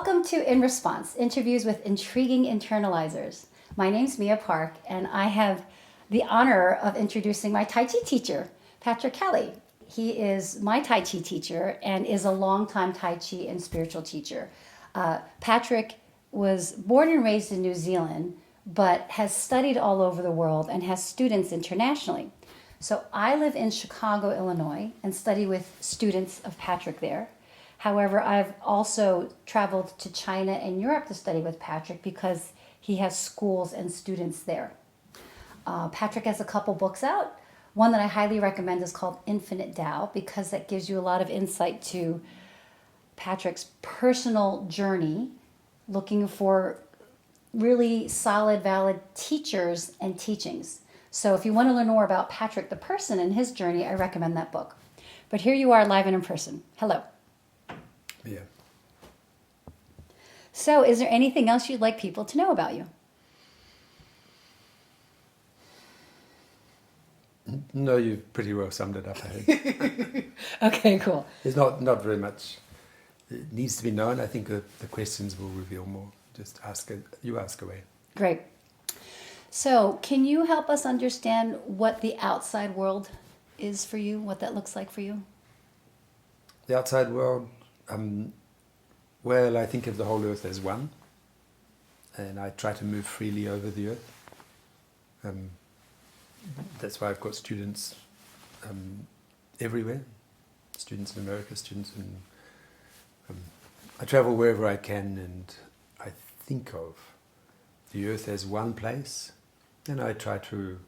Welcome to In Response, interviews with intriguing internalizers. My name's Mia Park, and I have the honor of introducing my Tai Chi teacher, Patrick Kelly. He is my Tai Chi teacher and is a longtime Tai Chi and spiritual teacher. Patrick was born and raised in New Zealand, but has studied all over the world and has students internationally. So I live in Chicago, Illinois, and study with students of Patrick there. However, I've also traveled to China and Europe to study with Patrick because he has schools and students there. Patrick has a couple books out. One that I highly recommend is called Infinite Tao because that gives you a lot of insight to Patrick's personal journey, looking for really solid, valid teachers and teachings. So if you want to learn more about Patrick, the person, and his journey, I recommend that book. But here you are live and in person. Hello. Yeah. So is there anything else you'd like people to know about you? No, you've pretty well summed it up, I think. Okay, cool. There's not very much it needs to be known. I think the questions will reveal more. Just ask away. Great. So can you help us understand what the outside world is for you, what that looks like for you? The outside world, well, I think of the whole earth as one, and I try to move freely over the earth. That's why I've got students everywhere, students in America, students in... I travel wherever I can, and I think of the earth as one place, and I try to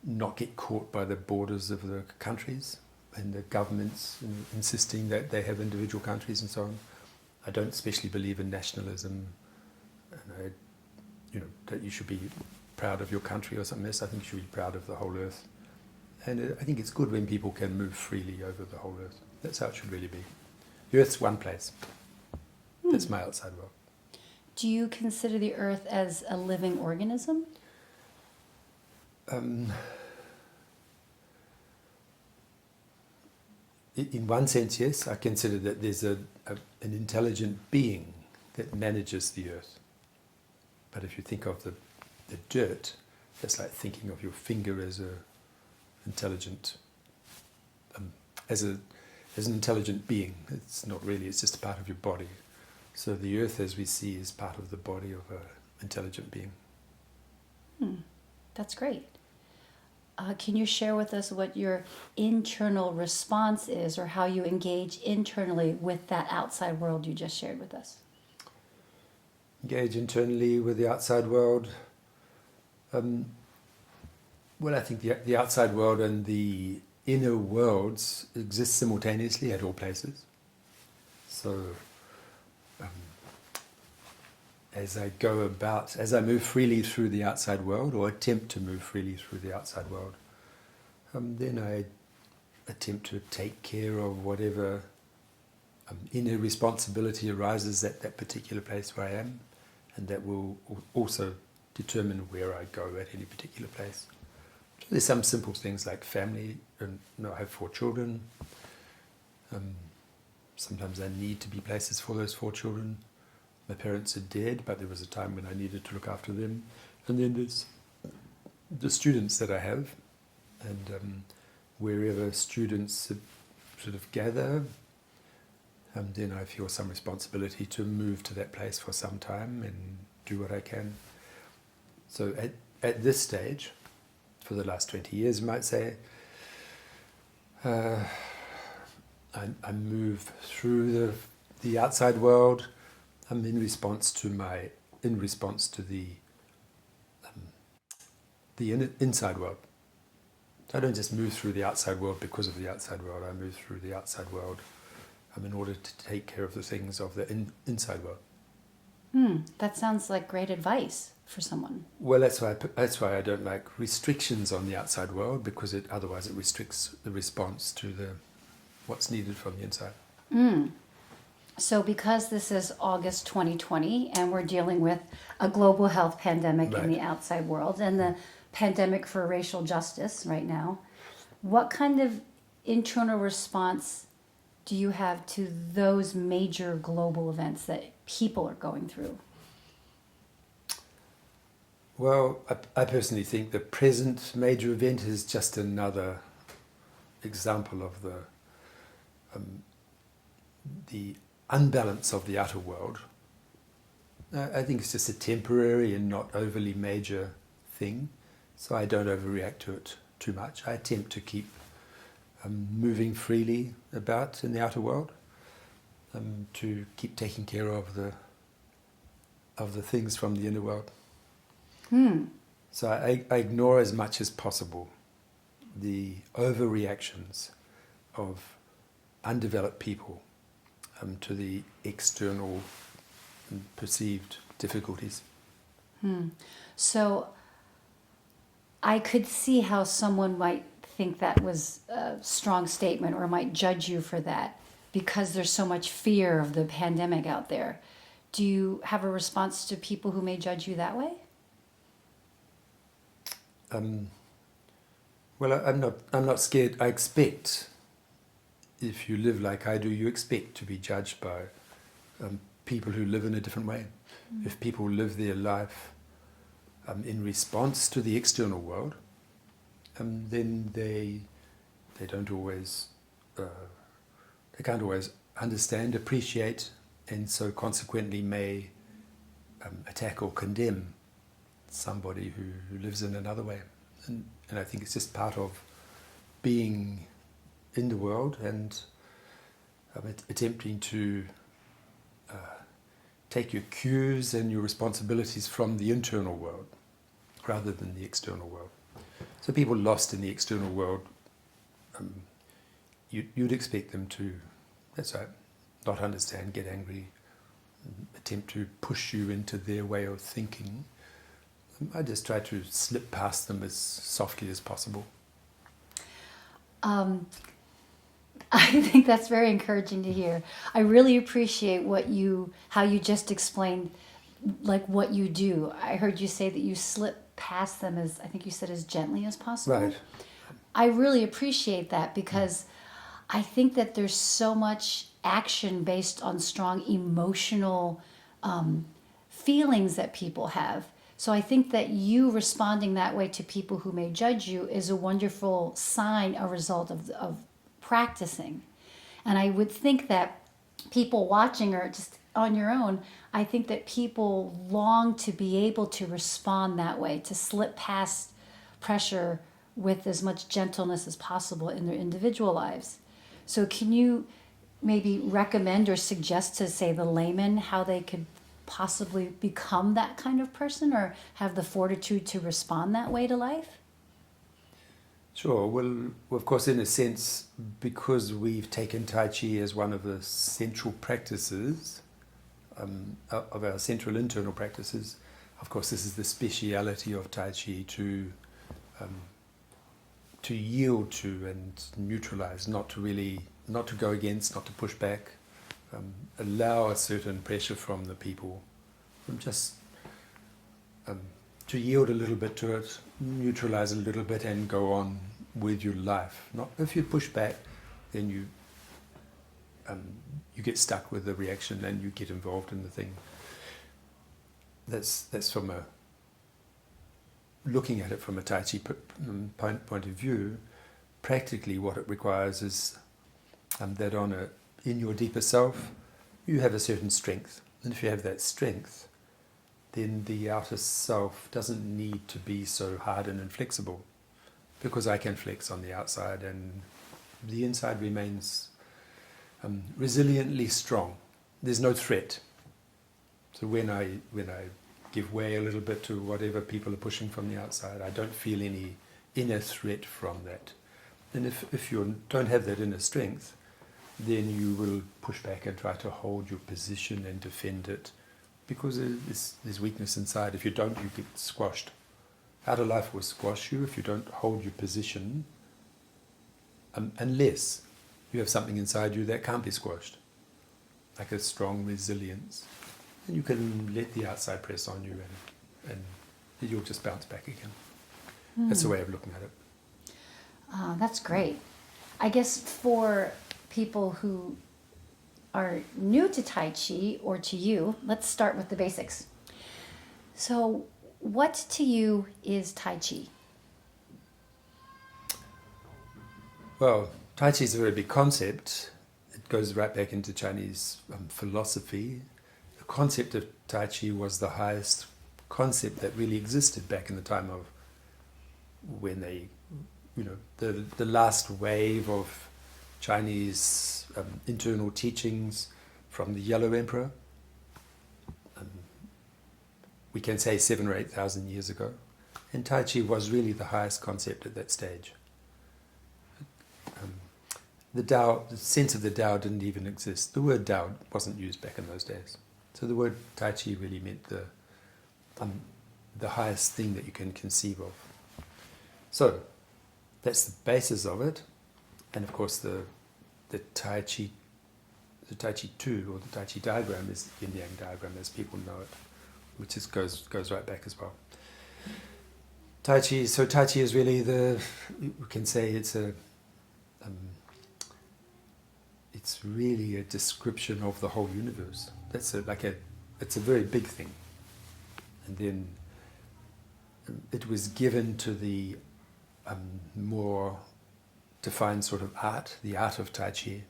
not get caught by the borders of the countries and the governments insisting that they have individual countries and so on. I don't especially believe in nationalism, and that you should be proud of your country or something else. I think you should be proud of the whole earth. And I think it's good when people can move freely over the whole earth. That's how it should really be. The earth's one place. That's my outside world. Do you consider the earth as a living organism? In one sense, yes. I consider that there's an intelligent being that manages the earth. But if you think of the dirt, that's like thinking of your finger as a intelligent, as an intelligent being. It's not really. It's just a part of your body. So the earth, as we see, is part of the body of an intelligent being. That's great. Can you share with us what your internal response is, or how you engage internally with that outside world you just shared with us? Engage internally with the outside world. Well, I think the outside world and the inner worlds exist simultaneously at all places. So as I move freely through the outside world, or attempt to move freely through the outside world, then I attempt to take care of whatever inner responsibility arises at that particular place where I am, and that will also determine where I go at any particular place. So there's some simple things like family, and I have 4 children. Sometimes I need to be places for those 4 children. My parents are dead, but there was a time when I needed to look after them. And then there's the students that I have, and wherever students sort of gather, then I feel some responsibility to move to that place for some time and do what I can. So at this stage, for the last 20 years, you might say, I move through the outside world. In response to the inside world. So I don't just move through the outside world because of the outside world. I move through the outside world in order to take care of the things of the inside world. That sounds like great advice for someone. Well, that's why I don't like restrictions on the outside world, because otherwise it restricts the response to what's needed from the inside. So because this is August 2020 and we're dealing with a global health pandemic in the outside world and the pandemic for racial justice right now, what kind of internal response do you have to those major global events that people are going through? Well, I personally think the present major event is just another example of the unbalance of the outer world. I think it's just a temporary and not overly major thing, so I don't overreact to it too much. I attempt to keep moving freely about in the outer world, to keep taking care of the things from the inner world. So I ignore as much as possible the overreactions of undeveloped people to the external perceived difficulties. So I could see how someone might think that was a strong statement or might judge you for that because there's so much fear of the pandemic out there. Do you have a response to people who may judge you that way? Well, I'm not scared. I expect, if you live like I do, you expect to be judged by people who live in a different way. If people live their life in response to the external world, then they don't always they can't always understand, appreciate, and so consequently may attack or condemn somebody who lives in another way. And I think it's just part of being in the world and attempting to take your cues and your responsibilities from the internal world rather than the external world. So people lost in the external world, you'd expect them to, that's right, not understand, get angry, attempt to push you into their way of thinking. I just try to slip past them as softly as possible. I think that's very encouraging to hear. I really appreciate how you just explained, like what you do. I heard you say that you slip past them as, I think you said, as gently as possible. Right. I really appreciate that because I think that there's so much action based on strong emotional feelings that people have. So I think that you responding that way to people who may judge you is a wonderful sign, a result of practicing. And I would think that people watching or just on your own, I think that people long to be able to respond that way, to slip past pressure with as much gentleness as possible in their individual lives. So can you maybe recommend or suggest to, say, the layman how they could possibly become that kind of person or have the fortitude to respond that way to life? Sure. Well, of course, in a sense, because we've taken Tai Chi as one of the central practices, of our central internal practices, of course, this is the speciality of Tai Chi to yield to and neutralize, not to go against, not to push back, allow a certain pressure from the people, from just to yield a little bit to it, neutralize a little bit, and go on with your life. Not if you push back, then you get stuck with the reaction and you get involved in the thing. That's from looking at it from a Tai Chi point of view. Practically, what it requires is that in your deeper self, you have a certain strength, and if you have that strength, then the outer self doesn't need to be so hard and inflexible, because I can flex on the outside and the inside remains resiliently strong. There's no threat. So when I give way a little bit to whatever people are pushing from the outside, I don't feel any inner threat from that. And if you don't have that inner strength, then you will push back and try to hold your position and defend it, because there's weakness inside. If you don't, you get squashed. Outer life will squash you if you don't hold your position, unless you have something inside you that can't be squashed, like a strong resilience. And you can let the outside press on you, and you'll just bounce back again. That's the way of looking at it. That's great. I guess for people who are new to Tai Chi or to you, let's start with the basics. So, what to you is Tai Chi? Well, Tai Chi is a very big concept. It goes right back into Chinese philosophy. The concept of Tai Chi was the highest concept that really existed back in the time of when they, the last wave of Chinese internal teachings from the Yellow Emperor. We can say 7,000 or 8,000 years ago. And Tai Chi was really the highest concept at that stage. The Tao, the sense of the Tao didn't even exist. The word Tao wasn't used back in those days. So the word Tai Chi really meant the highest thing that you can conceive of. So that's the basis of it. And of course the Tai Chi 2 or the Tai Chi diagram is the Yin Yang diagram as people know it, which goes right back as well. Tai Chi is really we can say it's really a description of the whole universe. It's a very big thing. And then it was given to the more defined sort of art, the art of Tai Chi,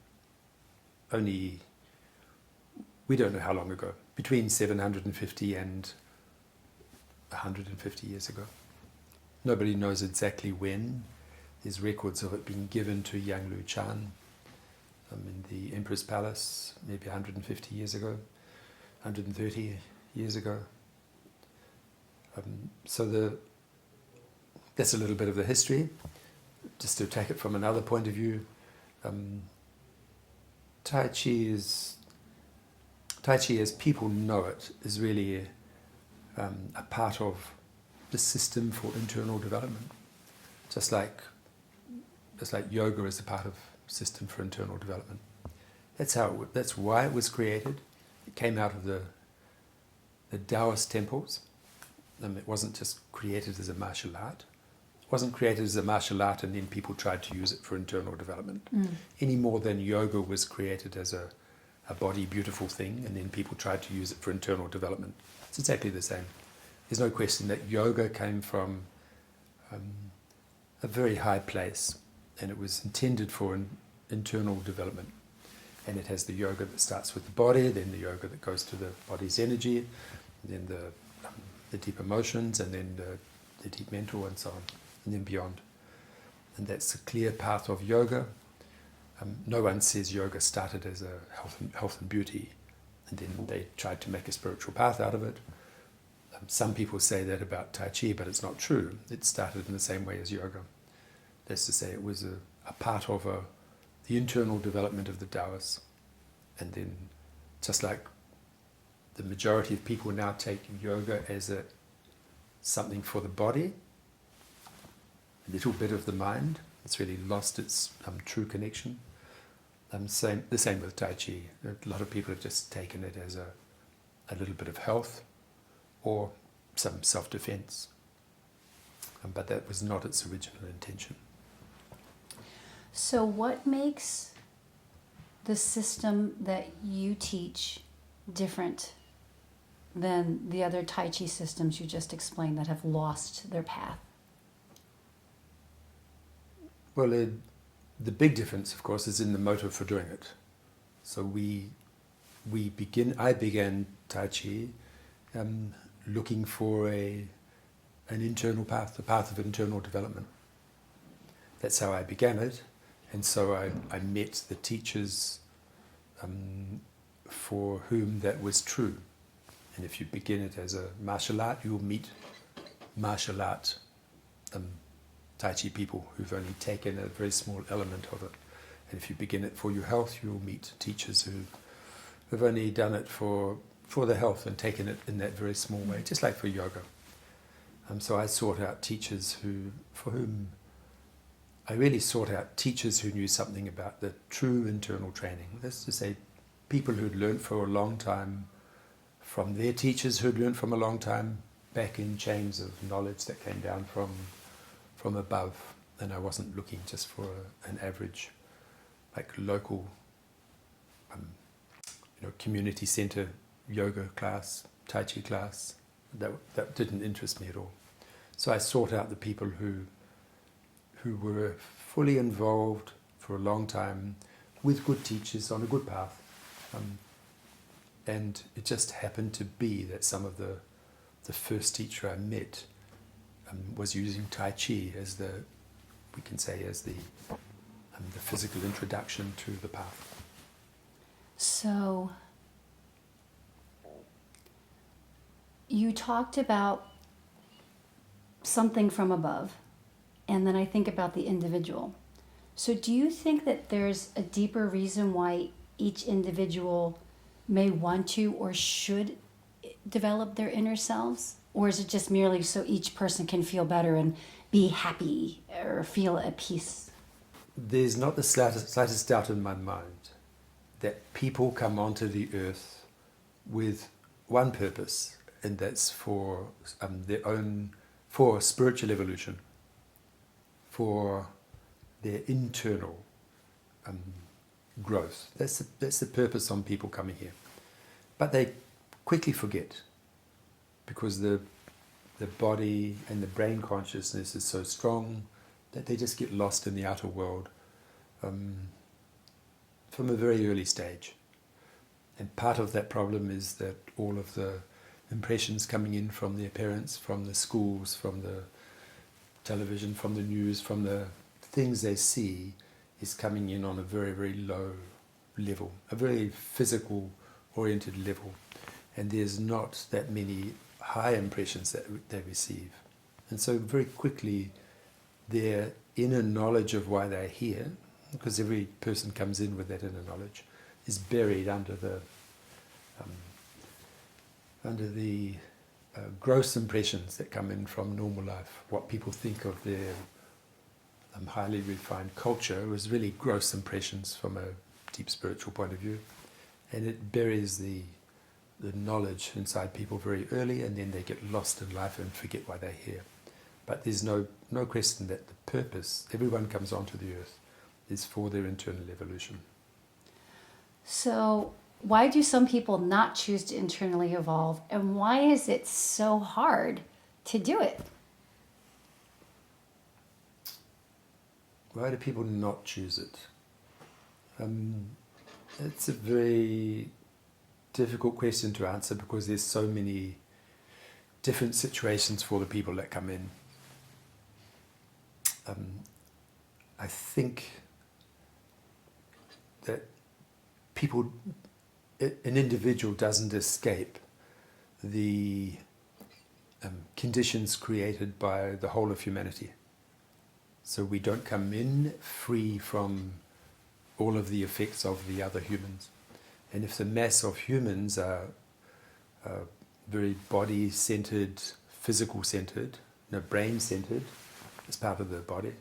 only, we don't know how long ago, between 750 and 150 years ago. Nobody knows exactly when. There's records of it being given to Yang Lu Chan in the Emperor's Palace, maybe 150 years ago, 130 years ago. That's a little bit of the history. Just to take it from another point of view, Tai Chi as people know it is really a part of the system for internal development, just like yoga is a part of system for internal development. That's why it was created. It came out of the Daoist temples. It wasn't just created as a martial art. It wasn't created as a martial art and then people tried to use it for internal development, any more than yoga was created as a body beautiful thing and then people tried to use it for internal development. It's exactly the same. There's no question that yoga came from a very high place and it was intended for internal development. And it has the yoga that starts with the body, then the yoga that goes to the body's energy, then the deep emotions, and then the deep mental, and so on, and then beyond. And that's the clear path of yoga. No one says yoga started as a health and beauty, and then they tried to make a spiritual path out of it. Some people say that about Tai Chi, but it's not true. It started in the same way as yoga. That's to say, it was a part of the internal development of the Taoists. And then, just like the majority of people now take yoga as something for the body, a little bit of the mind, it's really lost its true connection. The same with Tai Chi. A lot of people have just taken it as a little bit of health or some self-defense. But that was not its original intention. So what makes the system that you teach different than the other Tai Chi systems you just explained that have lost their path? Well, the big difference, of course, is in the motive for doing it. So I began Tai Chi looking for an internal path, the path of internal development. That's how I began it. And so I met the teachers for whom that was true. And if you begin it as a martial art, you'll meet martial art Tai Chi people who've only taken a very small element of it. And if you begin it for your health, you'll meet teachers who've only done it for the health and taken it in that very small way, just like for yoga. So I sought out teachers I really sought out teachers who knew something about the true internal training. That's to say, people who'd learned for a long time from their teachers who'd learned from a long time, back in chains of knowledge that came down from above. And I wasn't looking just for an average, like local community center yoga class, Tai Chi class. That didn't interest me at all. So I sought out the people who were fully involved for a long time with good teachers on a good path. And it just happened to be that some of the first teacher I met was using Tai Chi as the physical introduction to the path. So you talked about something from above, and then I think about the individual. So do you think that there's a deeper reason why each individual may want to or should develop their inner selves? Or is it just merely so each person can feel better and be happy or feel at peace? There's not the slightest doubt in my mind that people come onto the earth with one purpose, and that's for for spiritual evolution, for their internal growth. That's the purpose on people coming here. But they quickly forget, because the body and the brain consciousness is so strong that they just get lost in the outer world from a very early stage. And part of that problem is that all of the impressions coming in from their parents, from the schools, from the television, from the news, from the things they see, is coming in on a very, very low level, a very physical oriented level. And there's not that many high impressions that they receive. And so very quickly their inner knowledge of why they're here, because every person comes in with that inner knowledge, is buried under the gross impressions that come in from normal life. What people think of their highly refined culture was really gross impressions from a deep spiritual point of view, and it buries the knowledge inside people very early, and then they get lost in life and forget why they're here. But there's no question that the purpose, everyone comes onto the earth, is for their internal evolution. So why do some people not choose to internally evolve, and why is it so hard to do it? Why do people not choose it? It's a very difficult question to answer, because there's so many different situations for the people that come in. I think that an individual doesn't escape the conditions created by the whole of humanity. So we don't come in free from all of the effects of the other humans. And if the mass of humans are very body-centered, physical-centered, brain-centered, as part of the body,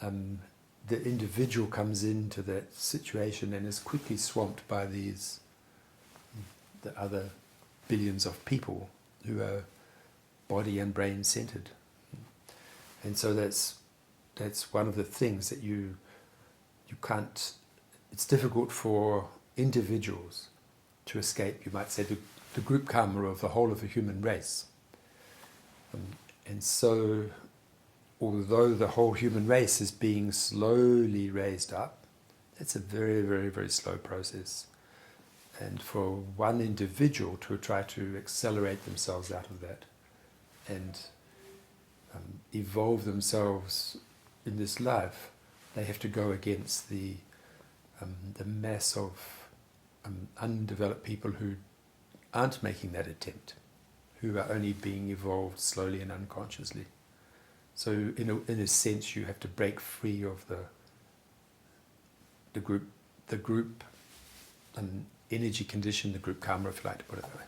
the individual comes into that situation and is quickly swamped by the other billions of people who are body and brain-centered. And so that's one of the things that you can't. It's difficult for individuals to escape, you might say, the group karma of the whole of the human race. And so, although the whole human race is being slowly raised up, it's a very, very, very slow process. And for one individual to try to accelerate themselves out of that and evolve themselves in this life, they have to go against the mass of undeveloped people who aren't making that attempt, who are only being evolved slowly and unconsciously. So in a sense, you have to break free of the group energy condition, the group karma, if you like to put it that way.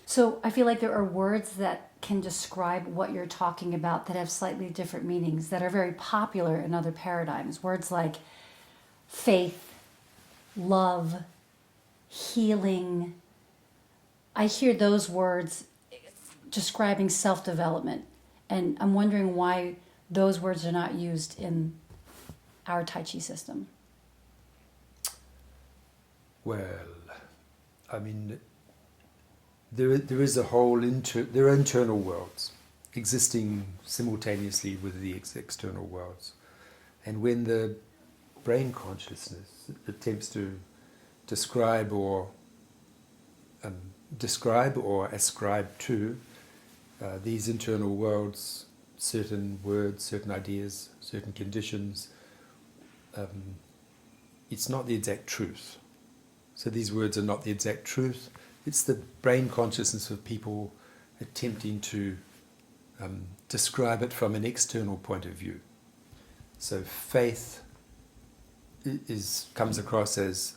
So I feel like there are words that can describe what you're talking about that have slightly different meanings, that are very popular in other paradigms. Words like faith, love, healing. I hear those words describing self-development, and I'm wondering why those words are not used in our Tai Chi system. Well, I mean, there is a whole there are internal worlds existing simultaneously with the external worlds, and when the brain consciousness attempts to describe or ascribe to these internal worlds certain words, certain ideas, certain conditions, it's not the exact truth. So these words are not the exact truth. It's the brain consciousness of people attempting to describe it from an external point of view. So faith comes across as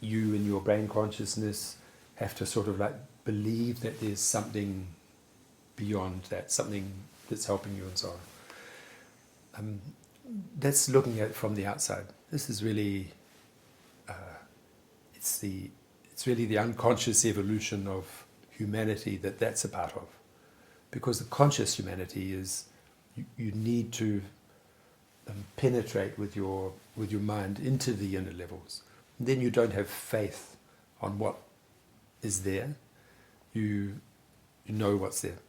you in your brain consciousness have to sort of like believe that there's something beyond that, something that's helping you and so on. That's looking at it from the outside. This is really, it's really the unconscious evolution of humanity that's a part of. Because the conscious humanity is, you need to penetrate with your mind into the inner levels. And then you don't have faith on what is there. You know what's there.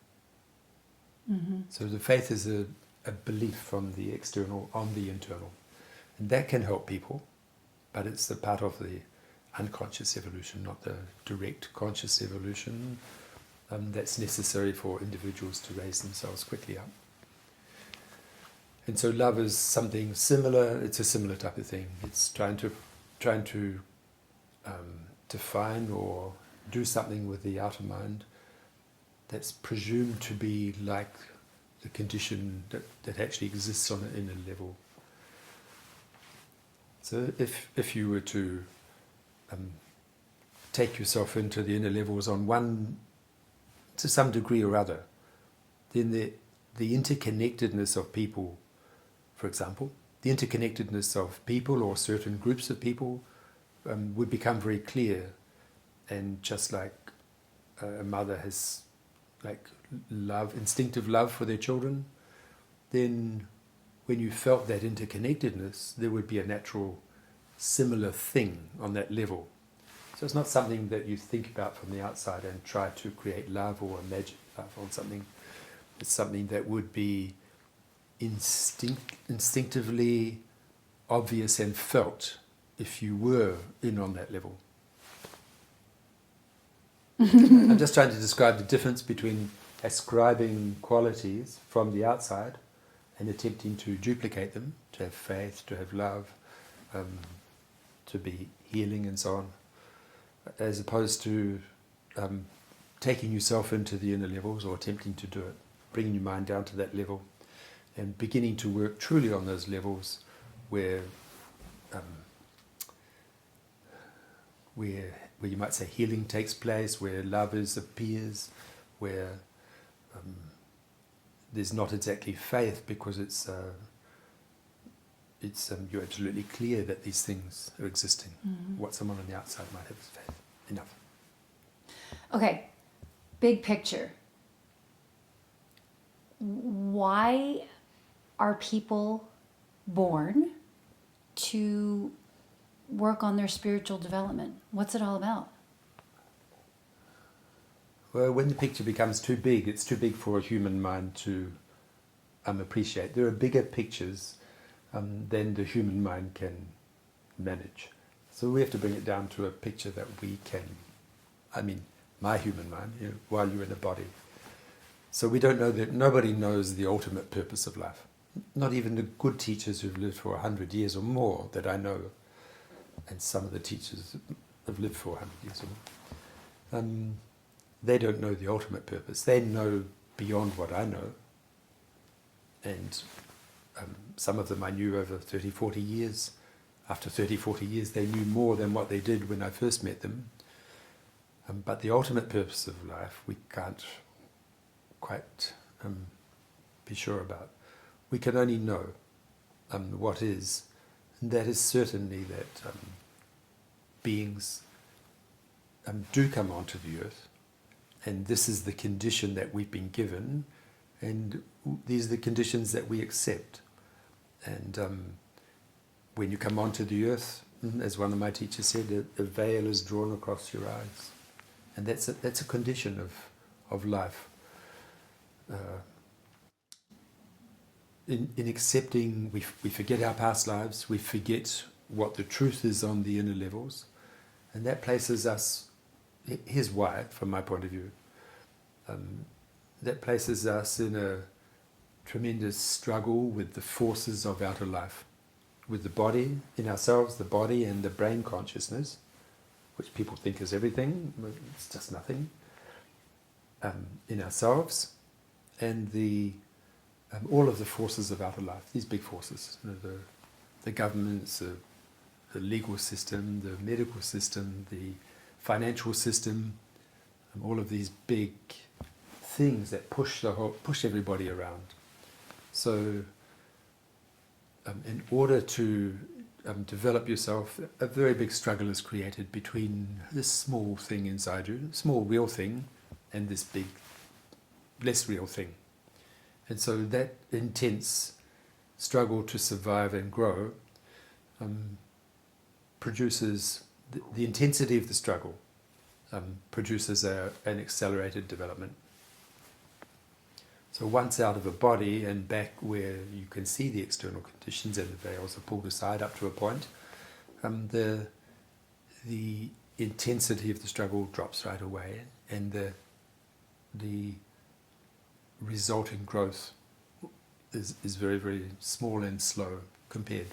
Mm-hmm. So the faith is a belief from the external on the internal. And that can help people, but it's a part of the unconscious evolution, not the direct conscious evolution that's necessary for individuals to raise themselves quickly up. And so love is something similar. It's a similar type of thing. It's trying to define or do something with the outer mind that's presumed to be like the condition that actually exists on an inner level. So if you were to take yourself into the inner levels on one, to some degree or other, then the interconnectedness of people, for example, the interconnectedness of people or certain groups of people would become very clear. And just like a mother has like instinctive love for their children, then when you felt that interconnectedness, there would be a natural similar thing on that level. So it's not something that you think about from the outside and try to create love or imagine love on something. It's something that would be instinctively obvious and felt if you were in on that level. I'm just trying to describe the difference between ascribing qualities from the outside and attempting to duplicate them, to have faith, to have love, to be healing and so on, as opposed to taking yourself into the inner levels or attempting to do it, bringing your mind down to that level and beginning to work truly on those levels where you might say healing takes place, where love appears, where there's not exactly faith because you're absolutely clear that these things are existing. Mm-hmm. What someone on the outside might have is faith. Enough. Okay, big picture. Why are people born to work on their spiritual development? What's it all about? Well, when the picture becomes too big, it's too big for a human mind to appreciate. There are bigger pictures than the human mind can manage. So we have to bring it down to a picture that we can, my human mind, while you're in a body. So we don't know that, nobody knows the ultimate purpose of life. Not even the good teachers who've lived for 100 years or more that I know, and some of the teachers have lived for 100 years or more. They don't know the ultimate purpose. They know beyond what I know. And some of them I knew over 30, 40 years. After 30, 40 years, they knew more than what they did when I first met them. But the ultimate purpose of life, we can't quite be sure about. We can only know what is. And that is certainly that beings do come onto the earth. And this is the condition that we've been given. And these are the conditions that we accept. And when you come onto the earth, as one of my teachers said, a veil is drawn across your eyes. And that's a condition of life. In accepting, we forget our past lives, we forget what the truth is on the inner levels, and that places us, here's why, from my point of view, that places us in a tremendous struggle with the forces of outer life, with the body, in ourselves, the body and the brain consciousness, which people think is everything, but it's just nothing, in ourselves, and all of the forces of outer life, these big forces, the governments, the legal system, the medical system, the financial system, all of these big things that push everybody around. So, in order to develop yourself, a very big struggle is created between this small thing inside you, small real thing, and this big, less real thing. And so that intense struggle to survive and grow produces, the intensity of the struggle produces an accelerated development. So once out of a body and back where you can see the external conditions and the veils are pulled aside up to a point, the intensity of the struggle drops right away, and the resulting growth is very, very small and slow compared.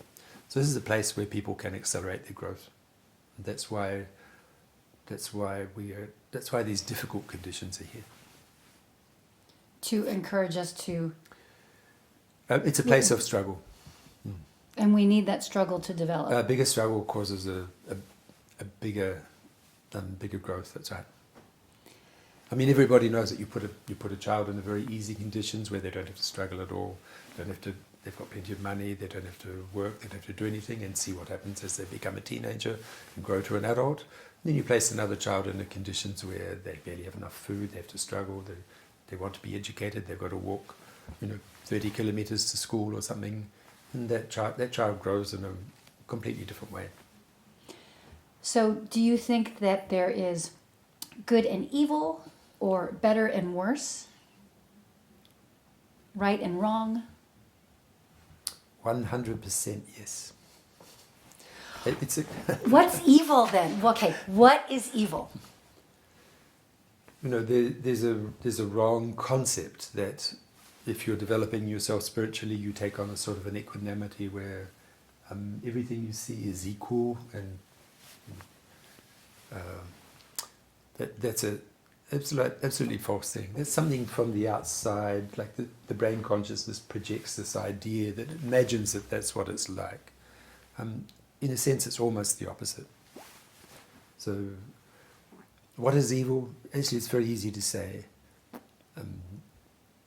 So this is a place where people can accelerate their growth. And that's why these difficult conditions are here. To encourage us to... It's a place of struggle. And we need that struggle to develop. A bigger struggle causes a bigger growth, that's right. I mean, everybody knows that you put a child in the very easy conditions where they don't have to struggle at all, they've got plenty of money, they don't have to work, they don't have to do anything, and see what happens as they become a teenager and grow to an adult. And then you place another child in the conditions where they barely have enough food, they have to struggle, they want to be educated, they've got to walk 30 kilometers to school or something, and that child grows in a completely different way. So do you think that there is good and evil, or better and worse? Right and wrong? 100% yes. What's evil then? Okay, what is evil? There's a wrong concept that if you're developing yourself spiritually, you take on a sort of an equanimity where everything you see is equal, and that's a absolutely false thing. That's something from the outside, like the brain consciousness projects this idea that imagines that that's what it's like. In a sense, it's almost the opposite. So, what is evil? Actually, it's very easy to say.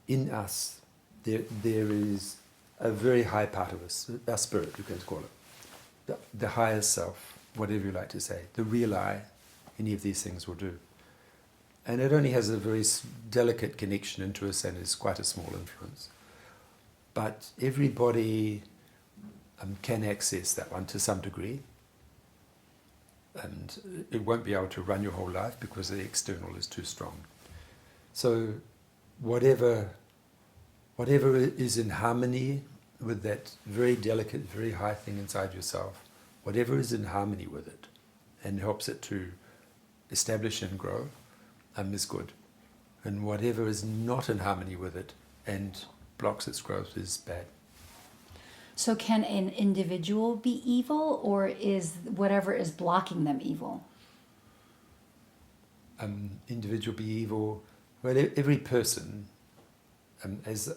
In us, there is a very high part of us, our spirit, you can call it, the higher self, whatever you like to say, the real I. Any of these things will do. And it only has a very delicate connection into us and is quite a small influence. But everybody can access that one to some degree. And it won't be able to run your whole life because the external is too strong. So whatever is in harmony with that very delicate, very high thing inside yourself, whatever is in harmony with it and helps it to establish and grow, is good. And whatever is not in harmony with it and blocks its growth is bad. So can an individual be evil, or is whatever is blocking them evil? Individual be evil. Well, every person, as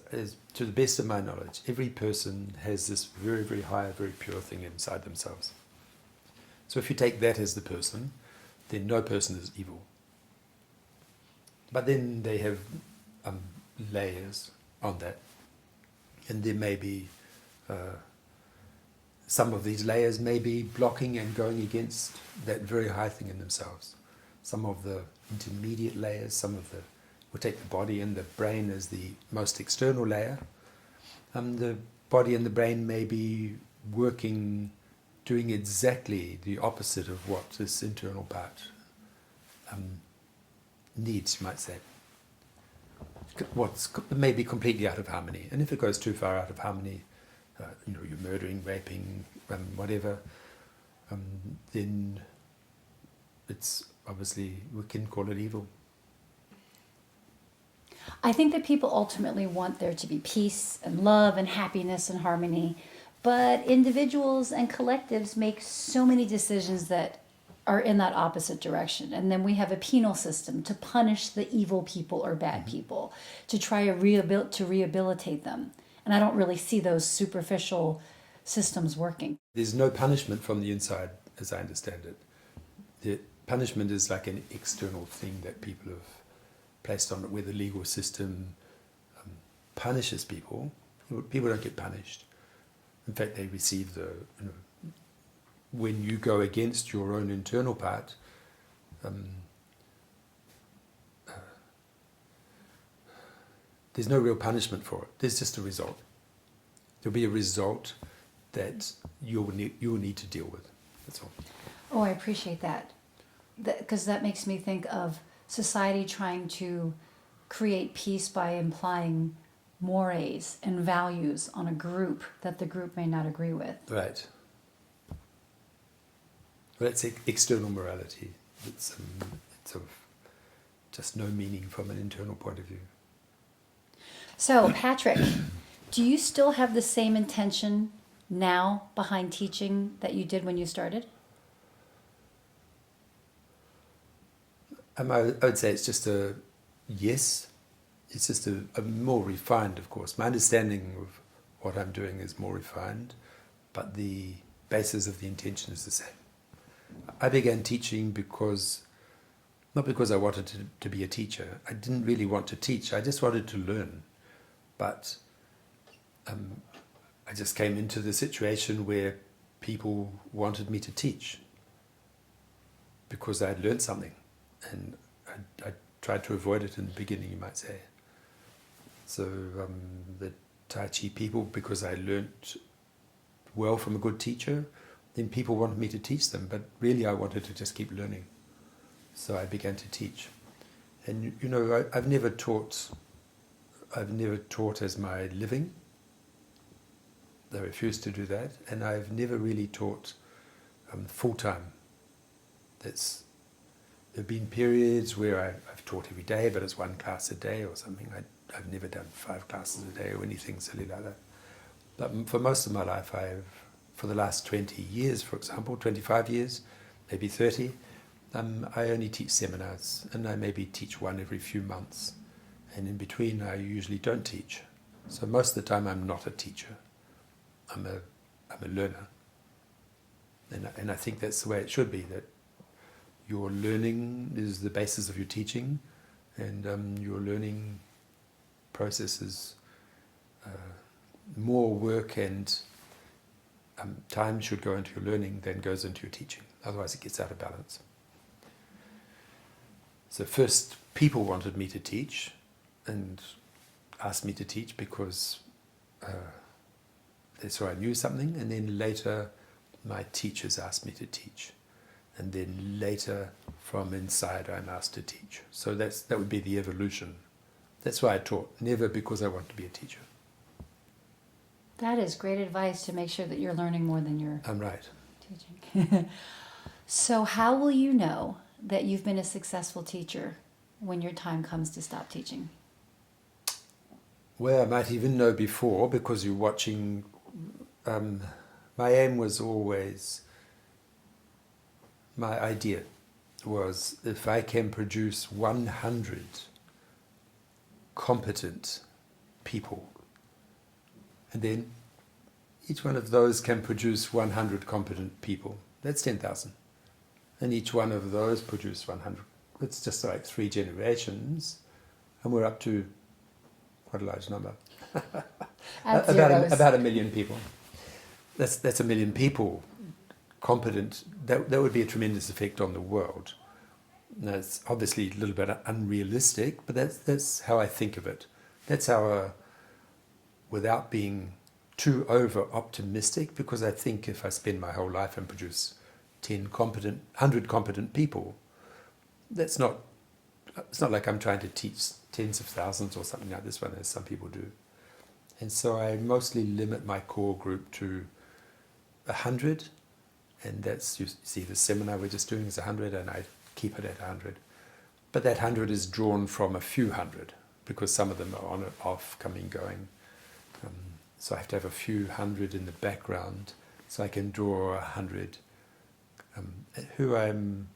to the best of my knowledge, every person has this very, very high, very pure thing inside themselves. So if you take that as the person, then no person is evil. But then they have layers on that, and there may be some of these layers may be blocking and going against that very high thing in themselves. Some of the intermediate layers, we'll take the body and the brain as the most external layer. The body and the brain may be working doing exactly the opposite of what this internal part needs, you might say. What's maybe completely out of harmony. And if it goes too far out of harmony, you're murdering, raping, whatever, then it's obviously, we can call it evil. I think that people ultimately want there to be peace and love and happiness and harmony, but individuals and collectives make so many decisions that are in that opposite direction. And then we have a penal system to punish the evil people or bad people, to try to rehabilitate them. And I don't really see those superficial systems working. There's no punishment from the inside, as I understand it. The punishment is like an external thing that people have placed on it, where the legal system punishes people. People don't get punished. In fact, they receive when you go against your own internal part, there's no real punishment for it. There's just a result. There'll be a result that you'll need to deal with. That's all. Oh, I appreciate that. Because that makes me think of society trying to create peace by implying mores and values on a group that the group may not agree with. Right. Well, that's external morality. It's of just no meaning from an internal point of view. So, Patrick, do you still have the same intention now behind teaching that you did when you started? I would say it's just a yes. It's just a more refined, of course. My understanding of what I'm doing is more refined, but the basis of the intention is the same. I began teaching not because I wanted to be a teacher. I didn't really want to teach. I just wanted to learn. But I just came into the situation where people wanted me to teach because I had learned something. And I tried to avoid it in the beginning, you might say. So the Tai Chi people, because I learnt well from a good teacher, then people wanted me to teach them, but really I wanted to just keep learning. So I began to teach. And I've never taught as my living. I refused to do that, and I've never really taught full-time. There have been periods where I've taught every day, but it's one class a day or something. I've never done 5 classes a day or anything silly like that. But for most of my life, for the last 20 years, for example, 25 years, maybe 30, I only teach seminars, and I maybe teach one every few months. And in between, I usually don't teach. So most of the time, I'm not a teacher. I'm a learner. And I think that's the way it should be, that your learning is the basis of your teaching, and your learning process is more work and time should go into your learning than goes into your teaching. Otherwise it gets out of balance. So first, people wanted me to teach and asked me to teach because they saw I knew something, and then later my teachers asked me to teach. And then later, from inside, I'm asked to teach. So that would be the evolution. That's why I taught, never because I want to be a teacher. That is great advice, to make sure that you're learning more than you're I'm right. teaching. So how will you know that you've been a successful teacher when your time comes to stop teaching? Well, I might even know before, because you're watching. My aim was always, my idea was, if I can produce 100 competent people, and then each one of those can produce 100 competent people, that's 10,000. And each one of those produce 100. It's just like 3 generations, and we're up to quite a large number. About 1 million people. That's 1 million people competent. That would be a tremendous effect on the world. Now, it's obviously a little bit unrealistic, but that's how I think of it. That's how, without being too over-optimistic, because I think if I spend my whole life and produce 100 competent people, it's not like I'm trying to teach tens of thousands or something like this one, as some people do. And so I mostly limit my core group to 100, and that's, you see the seminar we're just doing is 100, and I keep it at 100. But that 100 is drawn from a few hundred, because some of them are on and off, coming, going. So I have to have a few hundred in the background, so I can draw 100 who I'm,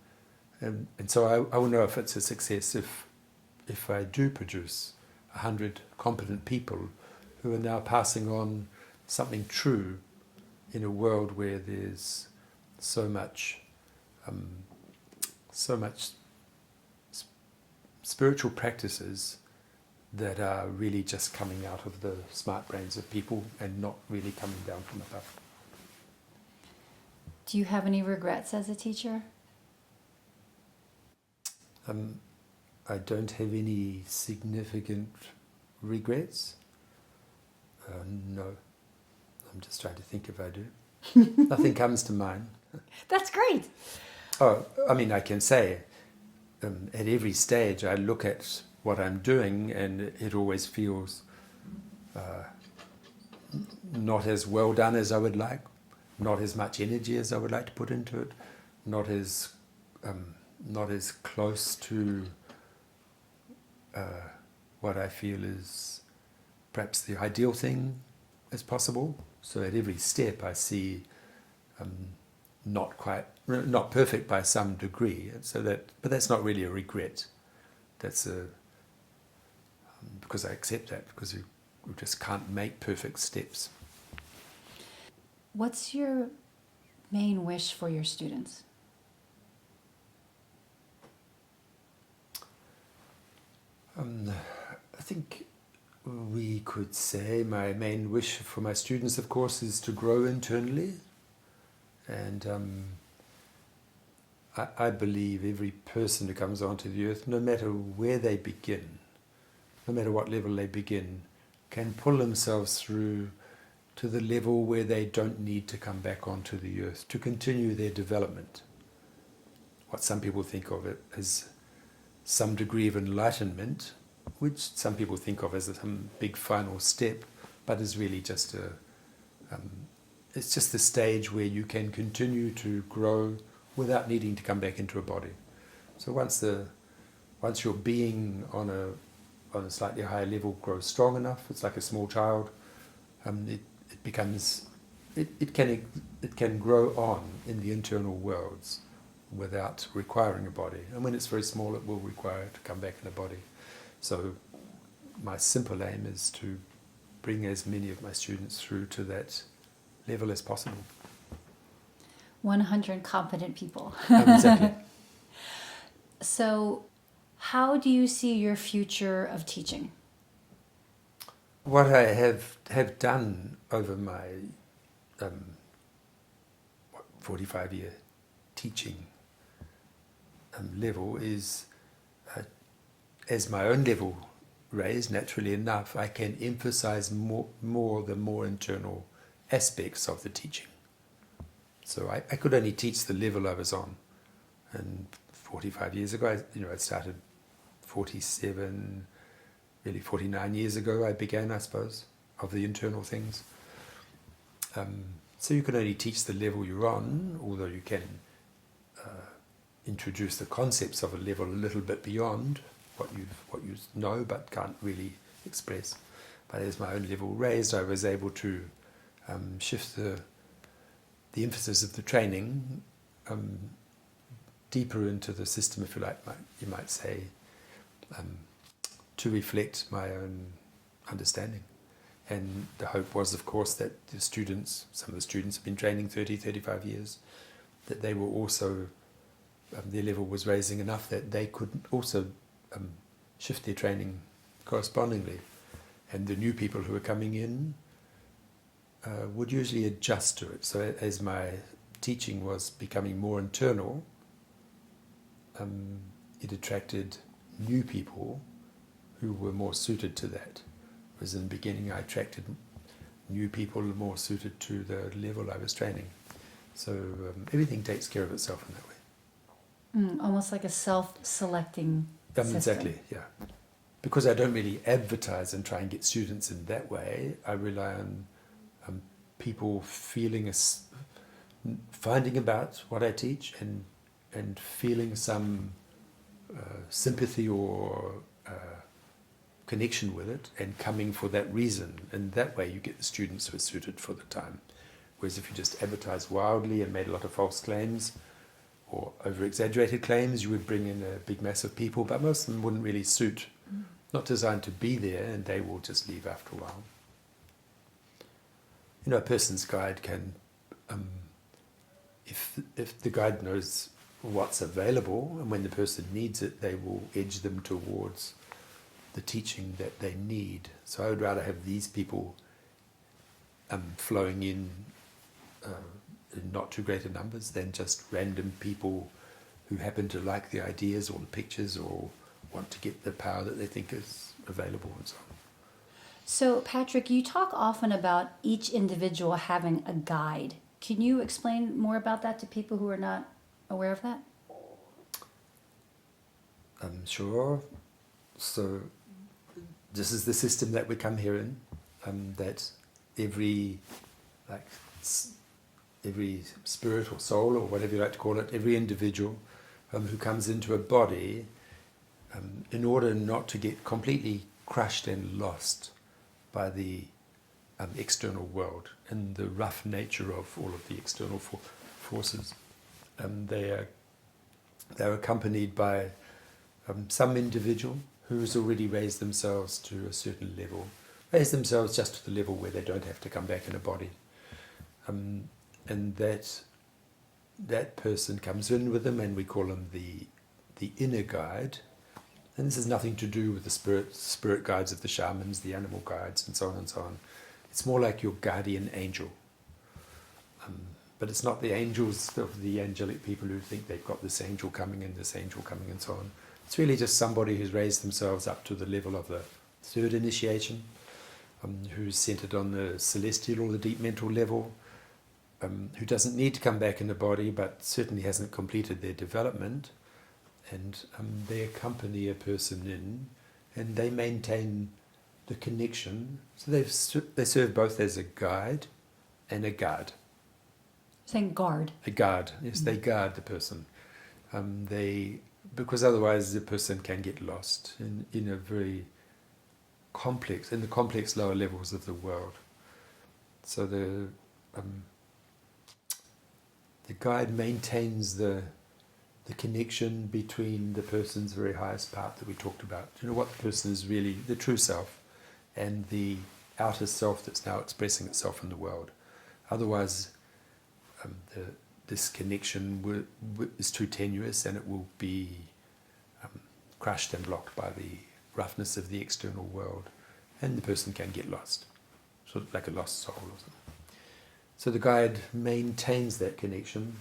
and so I will know if it's a success if I do produce 100 competent people who are now passing on something true in a world where there's so much spiritual practices that are really just coming out of the smart brains of people and not really coming down from above. Do you have any regrets as a teacher? I don't have any significant regrets. No. I'm just trying to think if I do. Nothing comes to mind. That's great. Oh, I mean, I can say at every stage I look at what I'm doing, and it always feels not as well done as I would like, not as much energy as I would like to put into it, not as close to what I feel is perhaps the ideal thing as possible. So at every step I see not perfect by some degree. But that's not really a regret. That's because I accept that, because you just can't make perfect steps. What's your main wish for your students? I think we could say my main wish for my students, of course, is to grow internally. And I believe every person who comes onto the earth, no matter where they begin, no matter what level they begin, can pull themselves through to the level where they don't need to come back onto the earth to continue their development. What some people think of it as some degree of enlightenment, which some people think of as some big final step, but is really just it's just the stage where you can continue to grow without needing to come back into a body. So once your being on a slightly higher level grows strong enough, it's like a small child. It can grow on in the internal worlds without requiring a body. And when it's very small, it will require to come back in a body. So my simple aim is to bring as many of my students through to that level as possible. 100 competent people. Exactly. So how do you see your future of teaching? What I have done over my 45-year teaching level is, as my own level raised, naturally enough, I can emphasize more the more internal aspects of the teaching. So I could only teach the level I was on. And 45 years ago, I started 47, really 49 years ago I began, I suppose, of the internal things. So you can only teach the level you're on, although you can introduce the concepts of a level a little bit beyond what you know but can't really express. But as my own level raised, I was able to shift the emphasis of the training deeper into the system, if you like, you might say, to reflect my own understanding. And the hope was, of course, that some of the students have been training 30, 35 years, that they were also, their level was raising enough that they could also shift their training correspondingly. And the new people who were coming in would usually adjust to it. So as my teaching was becoming more internal, it attracted new people who were more suited to that. Whereas in the beginning I attracted new people more suited to the level I was training. So everything takes care of itself in that way. Almost like a self-selecting system. Exactly, yeah. Because I don't really advertise and try and get students in that way, I rely on people finding about what I teach and feeling some sympathy or connection with it and coming for that reason. And that way you get the students who are suited for the time. Whereas if you just advertised wildly and made a lot of false claims or over-exaggerated claims, you would bring in a big mass of people, but most of them wouldn't really suit. Not designed to be there, and they will just leave after a while. You know, a person's guide can, if the guide knows what's available, and when the person needs it, they will edge them towards the teaching that they need. So I would rather have these people flowing in not too great a numbers than just random people who happen to like the ideas or the pictures or want to get the power that they think is available and so on. So, Patrick, you talk often about each individual having a guide. Can you explain more about that to people who are not aware of that? Sure. So this is the system that we come here in, that every spirit or soul or whatever you like to call it, every individual who comes into a body, in order not to get completely crushed and lost by the external world and the rough nature of all of the external forces. They are accompanied by some individual who has already raised themselves to a certain level, raised themselves just to the level where they don't have to come back in a body. And that person comes in with them, and we call them the inner guide. And this has nothing to do with the spirit guides of the shamans, the animal guides, and so on and so on. It's more like your guardian angel. But it's not the angels of the angelic people who think they've got this angel coming and this angel coming and so on. It's really just somebody who's raised themselves up to the level of the third initiation, who's centered on the celestial or the deep mental level, who doesn't need to come back in the body, but certainly hasn't completed their development. And they accompany a person in, and they maintain the connection. So they serve both as a guide and a guard. Saying guard. A guard, yes, they guard the person. Because otherwise the person can get lost in a very complex, in the complex lower levels of the world. So the guide maintains the connection between the person's very highest part that we talked about. You know, what the person is really, the true self, and the outer self that's now expressing itself in the world. Otherwise, this connection is too tenuous, and it will be crushed and blocked by the roughness of the external world, and the person can get lost, sort of like a lost soul or something. So the guide maintains that connection,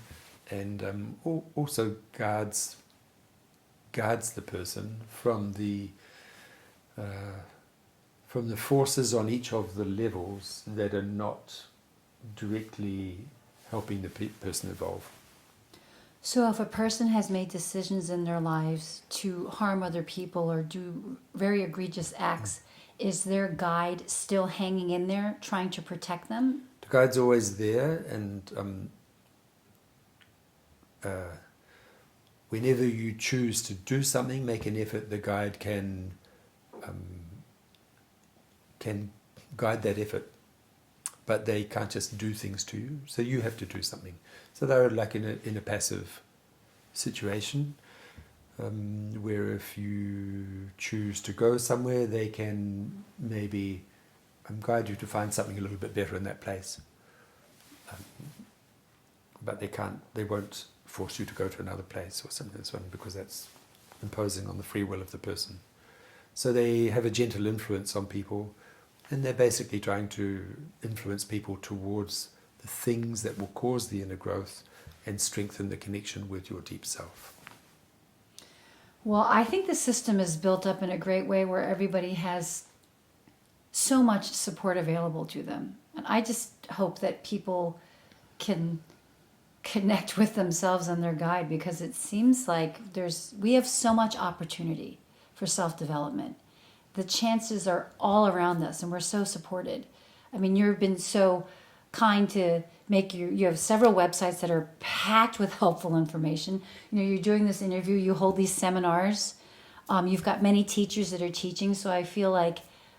and also guards the person from the forces on each of the levels that are not directly helping the person evolve. So if a person has made decisions in their lives to harm other people or do very egregious acts, is their guide still hanging in there trying to protect them? The guide's always there, and whenever you choose to do something, make an effort, the guide can guide that effort. But they can't just do things to you, so you have to do something. So they're like in a passive situation, where if you choose to go somewhere, they can maybe guide you to find something a little bit better in that place. But they won't force you to go to another place or something, because that's imposing on the free will of the person. So they have a gentle influence on people, and they're basically trying to influence people towards the things that will cause the inner growth and strengthen the connection with your deep self. Well, I think the system is built up in a great way where everybody has so much support available to them. And I just hope that people can connect with themselves and their guide, because it seems like we have so much opportunity for self-development. The chances are all around us, and we're so supported. I mean, you've been so kind to make you have several websites that are packed with helpful information. You're doing this interview, you hold these seminars, you've got many teachers that are teaching. So I feel like,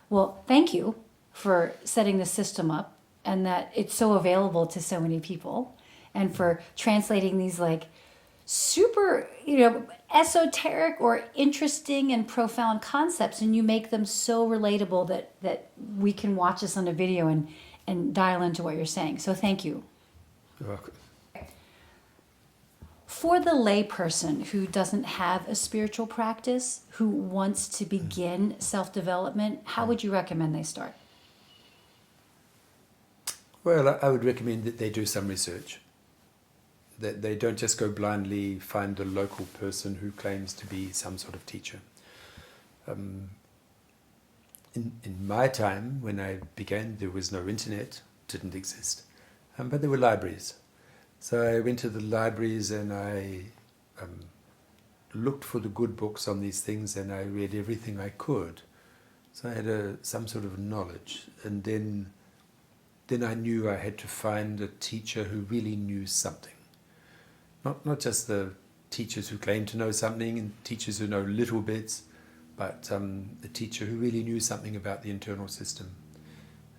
well, thank you for setting the system up, and that it's so available to so many people, and for translating these like super, esoteric or interesting and profound concepts, and you make them so relatable that we can watch this on a video and dial into what you're saying. So thank you. You're welcome. For the layperson who doesn't have a spiritual practice, who wants to begin self-development, how would you recommend they start? Well, I would recommend that they do some research. That they don't just go blindly find a local person who claims to be some sort of teacher. In my time, when I began, there was no internet, didn't exist, but there were libraries. So I went to the libraries and I looked for the good books on these things, and I read everything I could. So I had some sort of knowledge, and then I knew I had to find a teacher who really knew something. Not just the teachers who claim to know something and teachers who know little bits, but the teacher who really knew something about the internal system.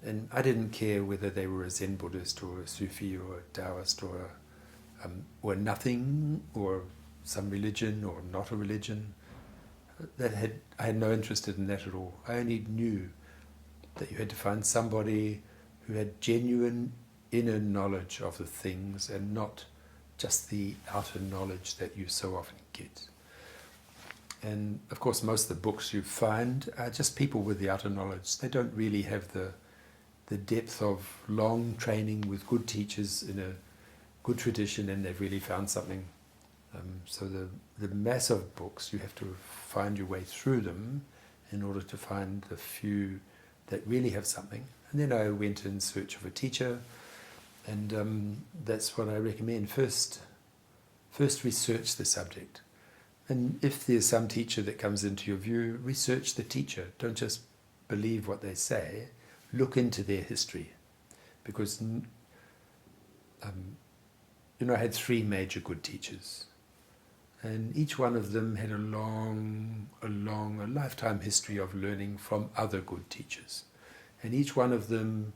And I didn't care whether they were a Zen Buddhist or a Sufi or a Daoist or nothing, or some religion or not a religion. I had no interest in that at all. I only knew that you had to find somebody who had genuine inner knowledge of the things, and not just the outer knowledge that you so often get. And of course, most of the books you find are just people with the outer knowledge. They don't really have the depth of long training with good teachers in a good tradition, and they've really found something. So the mass of books, you have to find your way through them in order to find the few that really have something. And then I went in search of a teacher, and that's what I recommend. First research the subject. And if there's some teacher that comes into your view, research the teacher. Don't just believe what they say. Look into their history. Because, I had 3 major good teachers. And each one of them had a lifetime history of learning from other good teachers. And each one of them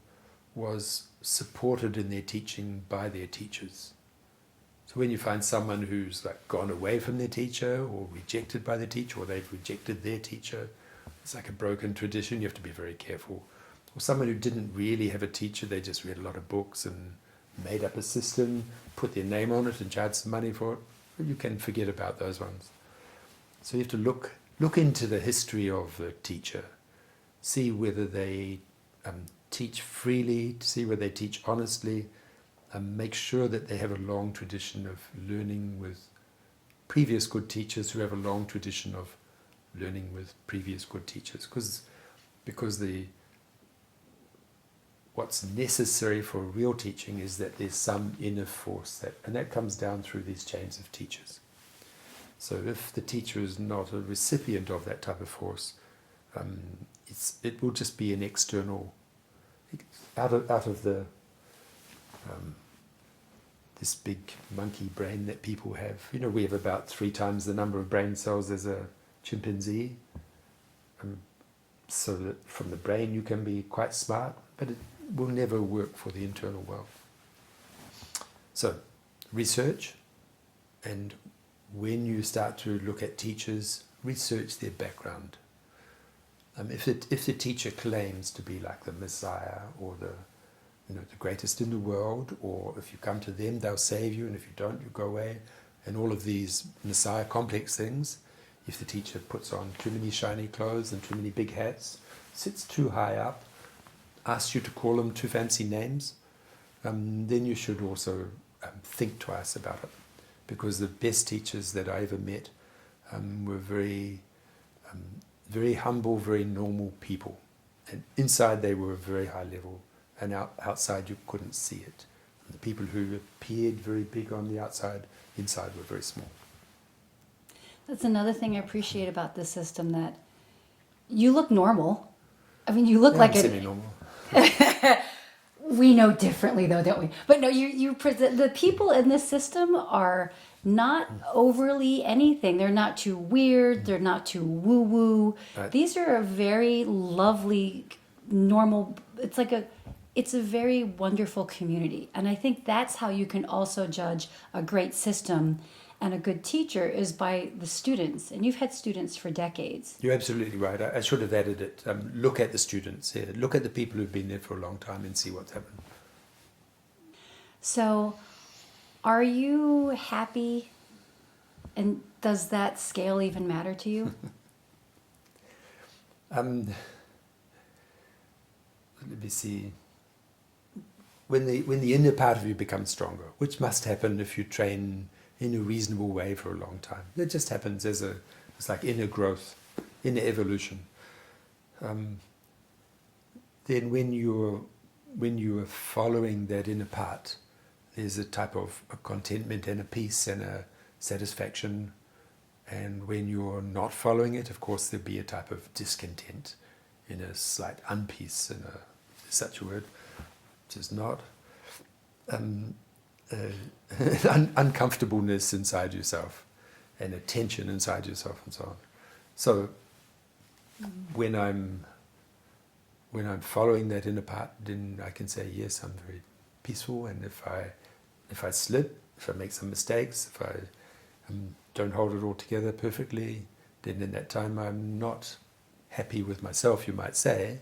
was supported in their teaching by their teachers. So when you find someone who's like gone away from their teacher, or rejected by the teacher, or they've rejected their teacher, it's like a broken tradition. You have to be very careful. Or someone who didn't really have a teacher, they just read a lot of books and made up a system, put their name on it and charged some money for it. You can forget about those ones. So you have to look into the history of the teacher, see whether they teach freely, see whether they teach honestly, and make sure that they have a long tradition of learning with previous good teachers who have a long tradition of learning with previous good teachers. Because what's necessary for real teaching is that there's some inner force, and that comes down through these chains of teachers. So if the teacher is not a recipient of that type of force, it will just be an external, out of the this big monkey brain that people have. We have about 3 times the number of brain cells as a chimpanzee. So that from the brain you can be quite smart, but it will never work for the internal world. So, research, and when you start to look at teachers, research their background. If the teacher claims to be like the Messiah, or the greatest in the world, or if you come to them, they'll save you, and if you don't, you go away, and all of these Messiah complex things, if the teacher puts on too many shiny clothes and too many big hats, sits too high up, asks you to call them too fancy names, then you should also think twice about it. Because the best teachers that I ever met were very, very humble, very normal people. And inside they were very high level, and outside you couldn't see it. And the people who appeared very big on the outside, inside were very small. That's another thing I appreciate about this system, that you look normal. I mean, you look like I'm it. semi-normal. We know differently, though, don't we? But no, you present the people in this system are not overly anything. They're not too weird. They're not too woo woo. Right. These are a very lovely, normal. It's a very wonderful community, and I think that's how you can also judge a great system and a good teacher, is by the students. And you've had students for decades. You're absolutely right. I should have added it. Look at the students here. Look at the people who've been there for a long time and see what's happened. So, are you happy? And does that scale even matter to you? Let me see. When the inner part of you becomes stronger, which must happen if you train in a reasonable way for a long time. It just happens it's like inner growth, inner evolution. Then when you're following that inner part, there's a type of a contentment and a peace and a satisfaction. And when you're not following it, of course, there'll be a type of discontent, in a slight unpeace, in a such a word, which is not. Uncomfortableness inside yourself and a tension inside yourself and so on. So when I'm following that inner part, then I can say, yes, I'm very peaceful. And if I slip, if I make some mistakes, if I don't hold it all together perfectly, then in that time I'm not happy with myself, you might say.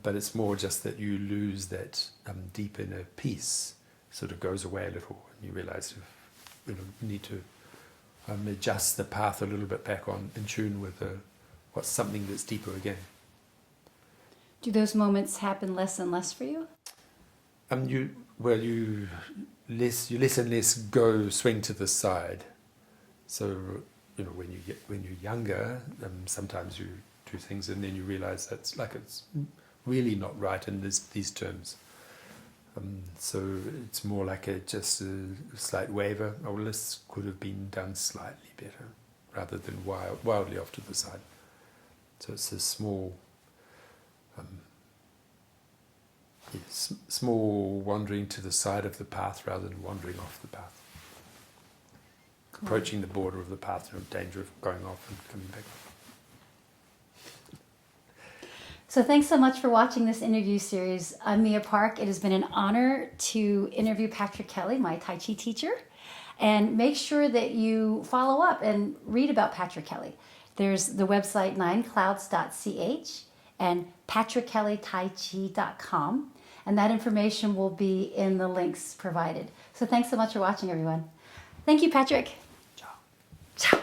But it's more just that you lose that deep inner peace. Sort of goes away a little, and you realize you need to adjust the path a little bit back on in tune with what's something that's deeper again. Do those moments happen less and less for you? You less and less swing to the side. So when you're younger, sometimes you do things and then you realize it's really not right in these terms. So it's more like just a slight waver. Oh, this could have been done slightly better, rather than wildly off to the side. So it's a small, small wandering to the side of the path rather than wandering off the path. Cool. Approaching the border of the path, in danger of going off and coming back. So thanks so much for watching this interview series. I'm Mia Park. It has been an honor to interview Patrick Kelly, my Tai Chi teacher. And make sure that you follow up and read about Patrick Kelly. There's the website 9clouds.ch and patrickkellytaichi.com. And that information will be in the links provided. So thanks so much for watching, everyone. Thank you, Patrick. Ciao. Ciao.